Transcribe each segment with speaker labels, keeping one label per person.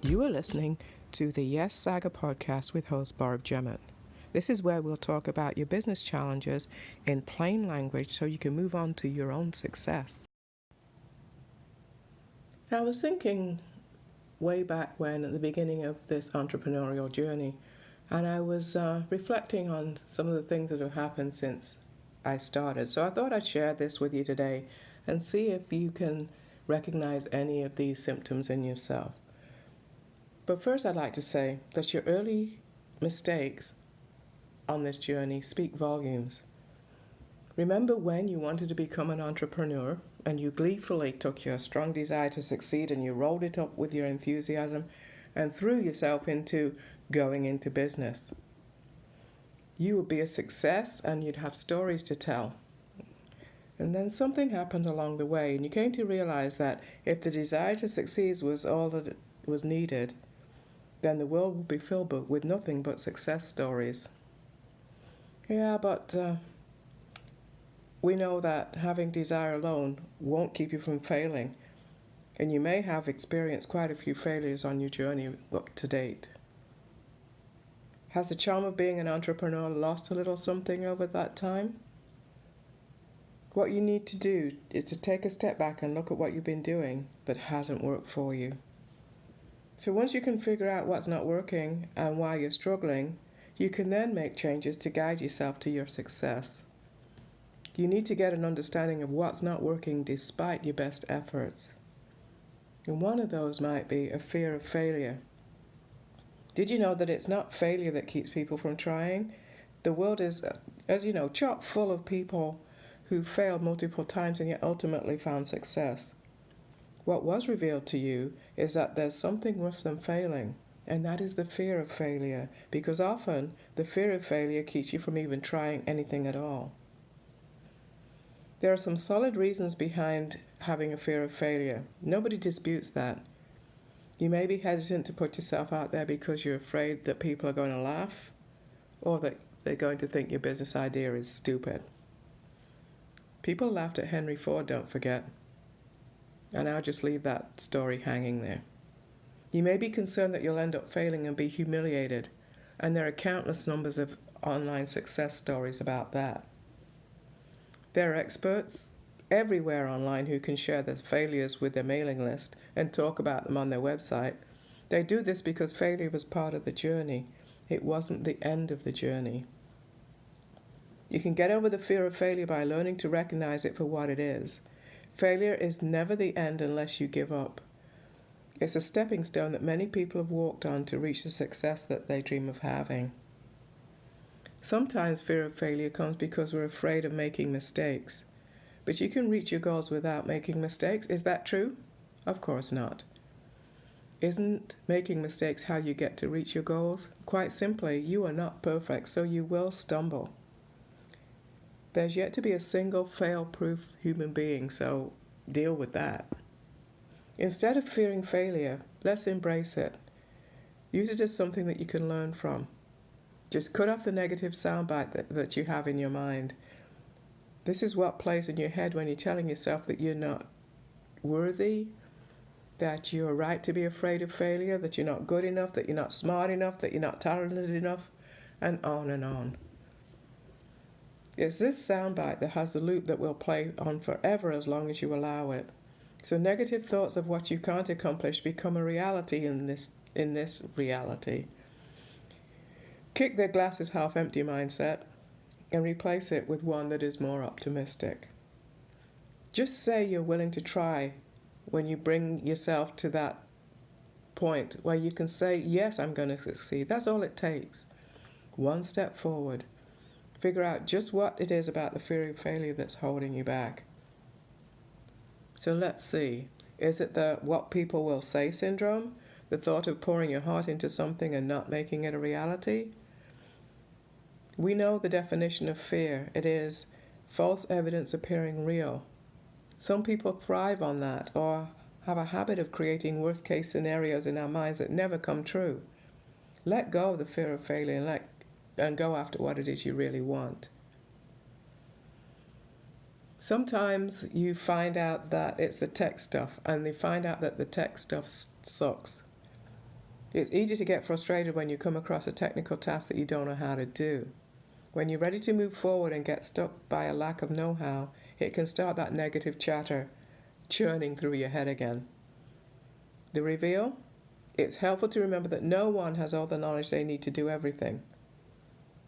Speaker 1: You are listening to the Y.E.S Saga podcast with host Barb Gemmett. This is where we'll talk about your business challenges in plain language so you can move on to your own success. I was thinking way back when, at the beginning of this entrepreneurial journey, and I was reflecting on some of the things that have happened since I started. So I thought I'd share this with you today and see if you can recognize any of these symptoms in yourself. But first, I'd like to say that your early mistakes on this journey speak volumes. Remember when you wanted to become an entrepreneur and you gleefully took your strong desire to succeed and you rolled it up with your enthusiasm and threw yourself into going into business. You would be a success and you'd have stories to tell. And then something happened along the way and you came to realize that if the desire to succeed was all that was needed, then the world would be filled with nothing but success stories. Yeah, but we know that having desire alone won't keep you from failing, and you may have experienced quite a few failures on your journey up to date. Has the charm of being an entrepreneur lost a little something over that time? What you need to do is to take a step back and look at what you've been doing that hasn't worked for you. So once you can figure out what's not working and why you're struggling, you can then make changes to guide yourself to your success. You need to get an understanding of what's not working despite your best efforts. And one of those might be a fear of failure. Did you know that it's not failure that keeps people from trying? The world is, as you know, chock full of people who failed multiple times and yet ultimately found success. What was revealed to you is that there's something worse than failing, and that is the fear of failure, because often the fear of failure keeps you from even trying anything at all. There are some solid reasons behind having a fear of failure. Nobody disputes that. You may be hesitant to put yourself out there because you're afraid that people are going to laugh or that they're going to think your business idea is stupid. People laughed at Henry Ford, don't forget. And I'll just leave that story hanging there. You may be concerned that you'll end up failing and be humiliated, and there are countless numbers of online success stories about that. There are experts everywhere online who can share their failures with their mailing list and talk about them on their website. They do this because failure was part of the journey. It wasn't the end of the journey. You can get over the fear of failure by learning to recognize it for what it is. Failure is never the end unless you give up. It's a stepping stone that many people have walked on to reach the success that they dream of having. Sometimes fear of failure comes because we're afraid of making mistakes. But you can reach your goals without making mistakes. Is that true? Of course not. Isn't making mistakes how you get to reach your goals? Quite simply, you are not perfect, so you will stumble. There's yet to be a single fail-proof human being, so deal with that. Instead of fearing failure, let's embrace it. Use it as something that you can learn from. Just cut off the negative soundbite that you have in your mind. This is what plays in your head when you're telling yourself that you're not worthy, that you're right to be afraid of failure, that you're not good enough, that you're not smart enough, that you're not talented enough, and on and on. It's this soundbite that has the loop that will play on forever as long as you allow it. So negative thoughts of what you can't accomplish become a reality in this reality. Kick the glass is half empty mindset and replace it with one that is more optimistic. Just say you're willing to try when you bring yourself to that point where you can say, yes, I'm going to succeed. That's all it takes. One step forward. Figure out just what it is about the fear of failure that's holding you back. So let's see. Is it the what people will say syndrome? The thought of pouring your heart into something and not making it a reality? We know the definition of fear. It is false evidence appearing real. Some people thrive on that or have a habit of creating worst-case scenarios in our minds that never come true. Let go of the fear of failure and go after what it is you really want. Sometimes you find out that it's the tech stuff, and you find out that the tech stuff sucks. It's easy to get frustrated when you come across a technical task that you don't know how to do. When you're ready to move forward and get stuck by a lack of know-how, it can start that negative chatter churning through your head again. The reveal? It's helpful to remember that no one has all the knowledge they need to do everything.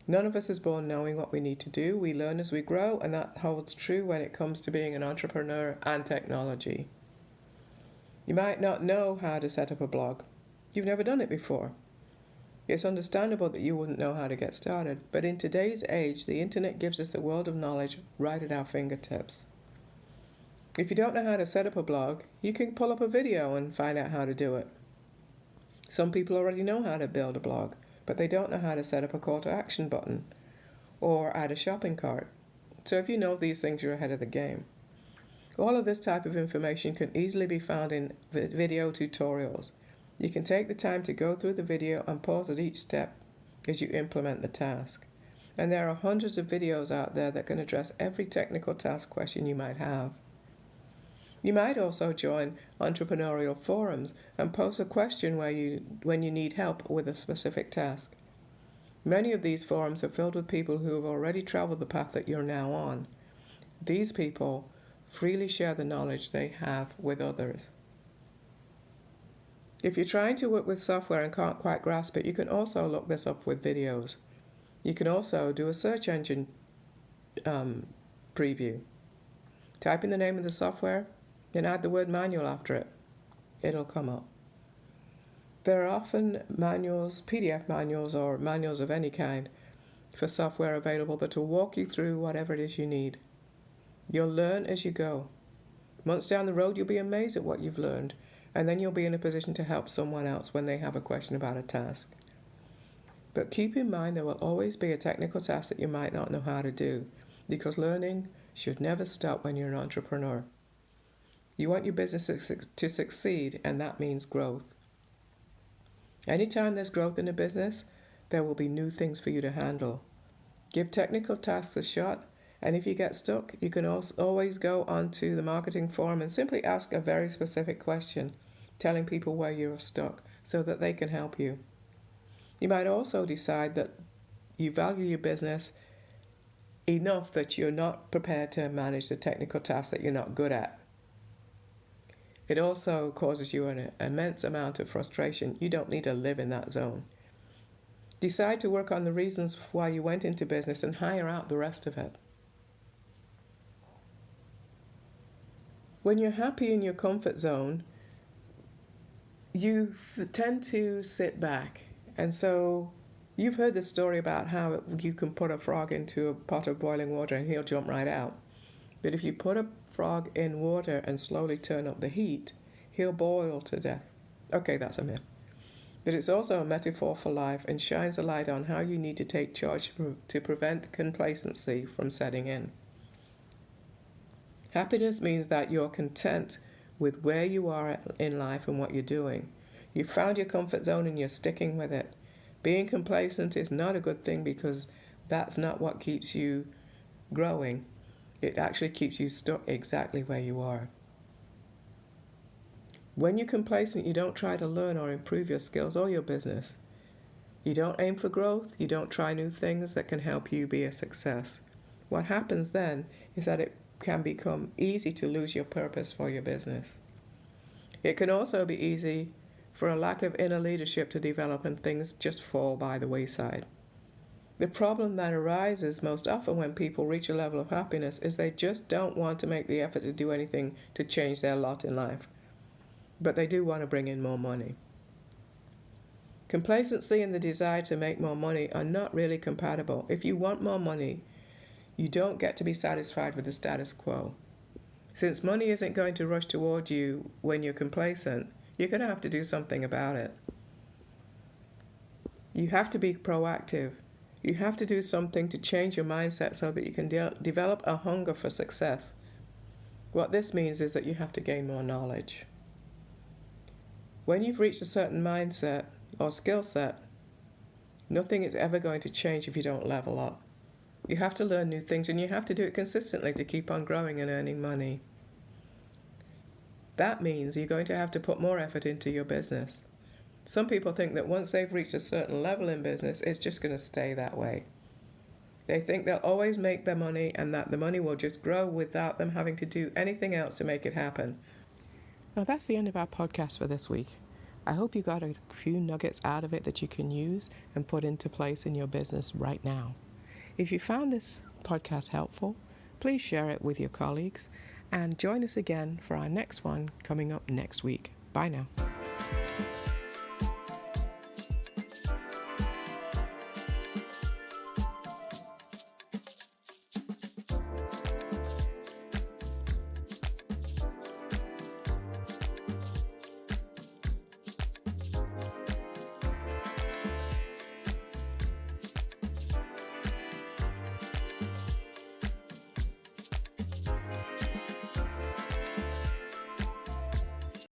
Speaker 1: None of us is born knowing what we need to do. We learn as we grow, and that holds true when it comes to being an entrepreneur and technology. You might not know how to set up a blog. You've never done it before. It's understandable that you wouldn't know how to get started, but in today's age, the internet gives us a world of knowledge right at our fingertips. If you don't know how to set up a blog, you can pull up a video and find out how to do it. Some people already know how to build a blog, but they don't know how to set up a call to action button or add a shopping cart. So if you know these things, you're ahead of the game. All of this type of information can easily be found in video tutorials. You can take the time to go through the video and pause at each step as you implement the task. And there are hundreds of videos out there that can address every technical task question you might have. You might also join entrepreneurial forums and post a question when you need help with a specific task. Many of these forums are filled with people who have already traveled the path that you're now on. These people freely share the knowledge they have with others. If you're trying to work with software and can't quite grasp it, you can also look this up with videos. You can also do a search engine preview. Type in the name of the software and add the word manual after it. It'll come up. There are often manuals, PDF manuals, or manuals of any kind for software available that will walk you through whatever it is you need. You'll learn as you go. Months down the road, you'll be amazed at what you've learned, and then you'll be in a position to help someone else when they have a question about a task. But keep in mind there will always be a technical task that you might not know how to do, because learning should never stop when you're an entrepreneur. You want your business to succeed, and that means growth. Anytime there's growth in a business, there will be new things for you to handle. Give technical tasks a shot, and if you get stuck, you can always go onto the marketing forum and simply ask a very specific question, telling people where you're stuck so that they can help you. You might also decide that you value your business enough that you're not prepared to manage the technical tasks that you're not good at. It also causes you an immense amount of frustration. You don't need to live in that zone. Decide to work on the reasons why you went into business and hire out the rest of it. When you're happy in your comfort zone, you tend to sit back. And so you've heard the story about how you can put a frog into a pot of boiling water and he'll jump right out. But if you put a frog in water and slowly turn up the heat, he'll boil to death. Okay, that's a myth. But it's also a metaphor for life and shines a light on how you need to take charge to prevent complacency from setting in. Happiness means that you're content with where you are in life and what you're doing. You've found your comfort zone and you're sticking with it. Being complacent is not a good thing because that's not what keeps you growing. It actually keeps you stuck exactly where you are. When you're complacent, you don't try to learn or improve your skills or your business. You don't aim for growth. You don't try new things that can help you be a success. What happens then is that it can become easy to lose your purpose for your business. It can also be easy for a lack of inner leadership to develop and things just fall by the wayside. The problem that arises most often when people reach a level of happiness is they just don't want to make the effort to do anything to change their lot in life. But they do want to bring in more money. Complacency and the desire to make more money are not really compatible. If you want more money, you don't get to be satisfied with the status quo. Since money isn't going to rush toward you when you're complacent, you're going to have to do something about it. You have to be proactive. You have to do something to change your mindset so that you can develop a hunger for success. What this means is that you have to gain more knowledge. When you've reached a certain mindset or skill set, nothing is ever going to change if you don't level up. You have to learn new things, and you have to do it consistently to keep on growing and earning money. That means you're going to have to put more effort into your business. Some people think that once they've reached a certain level in business, it's just going to stay that way. They think they'll always make their money and that the money will just grow without them having to do anything else to make it happen. Well, that's the end of our podcast for this week. I hope you got a few nuggets out of it that you can use and put into place in your business right now. If you found this podcast helpful, please share it with your colleagues and join us again for our next one coming up next week. Bye now.